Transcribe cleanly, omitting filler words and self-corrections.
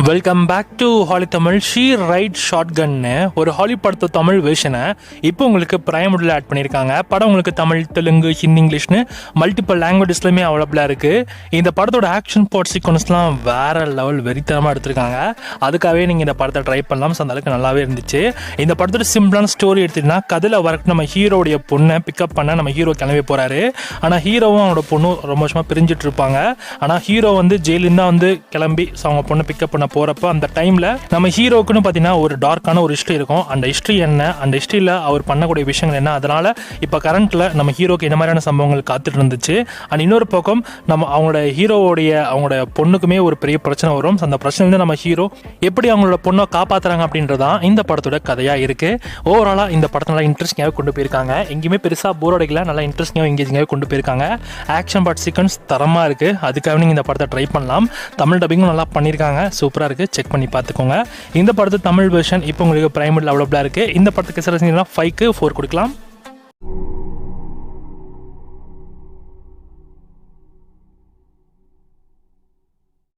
Welcome back to Holly Tamil. She ride shotgun ஒரு Holly படத்தை தமிழ் வெர்ஷனை இப்போ உங்களுக்கு பிரைமுடில் ஆட் பண்ணியிருக்காங்க. படம் உங்களுக்கு தமிழ், தெலுங்கு, ஹிந்தி, இங்கிலீஷ்னு மல்டிபிள் லாங்குவேஜஸ்லையுமே அவைலபிளாக இருக்குது. இந்த படத்தோட ஆக்ஷன் பார்ட் சீக்வன்ஸ்லாம் வேறு லெவல் வெறித்தனமாக எடுத்திருக்காங்க. அதுக்காகவே நீங்கள் இந்த படத்தை ட்ரை பண்ணலாம். ஸோ அந்தளவுக்கு நல்லாவே இருந்துச்சு. இந்த படத்தோட சிம்பிளான ஸ்டோரி எடுத்துகிட்டிங்கன்னா, கதையில் வரக்கு நம்ம ஹீரோடைய பொண்ணை பிக்கப் பண்ண நம்ம ஹீரோ கிளம்பி போகிறாரு. ஆனால் ஹீரோவும் அவனோட பொண்ணும் ரொம்ப வருஷமாக பிரிஞ்சுட்டு இருப்பாங்க. ஆனால் ஹீரோ வந்து ஜெயிலிருந்து தான் வந்து கிளம்பி அவங்க பொண்ணை பிக்கப் பண்ண போறப்ப அந்த டைம்ல நம்ம ஹீரோக்குன்னு பார்த்தீங்கன்னா ஒரு டார்க்கான ஒரு ஹிஸ்ட்ரி இருக்கும். அந்த ஹிஸ்ட்ரி என்ன, அந்த ஹிஸ்ட்ரியில் அவர் பண்ணக்கூடிய விஷயங்கள் என்ன, அதனால இப்போ கரண்ட்ல நம்ம ஹீரோக்கு இந்த மாதிரியான சம்பவங்கள் காத்துட்டு இருந்துச்சு. அண்ட் இன்னொரு பக்கம் நம்ம அவங்களோட பொண்ணுக்குமே ஒரு பெரிய பிரச்சனை வரும். அந்த பிரச்சனை நம்ம ஹீரோ எப்படி அவங்களோட பொண்ணை காப்பாத்துறாங்க அப்படின்றதான் இந்த படத்தோட கதையா இருக்கு. ஓவராலா இந்த படத்தை நல்லா இன்ட்ரெஸ்டிங்காக கொண்டு போயிருக்காங்க. எங்கேயுமே பெருசா போர் அடிக்கல, நல்லா இன்ட்ரெஸ்டிங்காக எங்கேஜிங்காக கொண்டு போயிருக்காங்க. ஆக்ஷன் பார்ட் சீக்வன்ஸ் தரமா இருக்கு. அதுக்காக நீங்க இந்த படத்தை ட்ரை பண்ணலாம். தமிழ் டப்பிங்கும் நல்லா பண்ணியிருக்காங்க, சூப்பராக இருக்குது. செக் பண்ணி பார்த்துக்கோங்க. இந்த படத்து தமிழ் வெர்ஷன் இப்போ உங்களுக்கு பிரைமுடில் அவைலபிளாக இருக்குது. இந்த படத்துக்கு 5க்கு 4 கொடுக்கலாம்.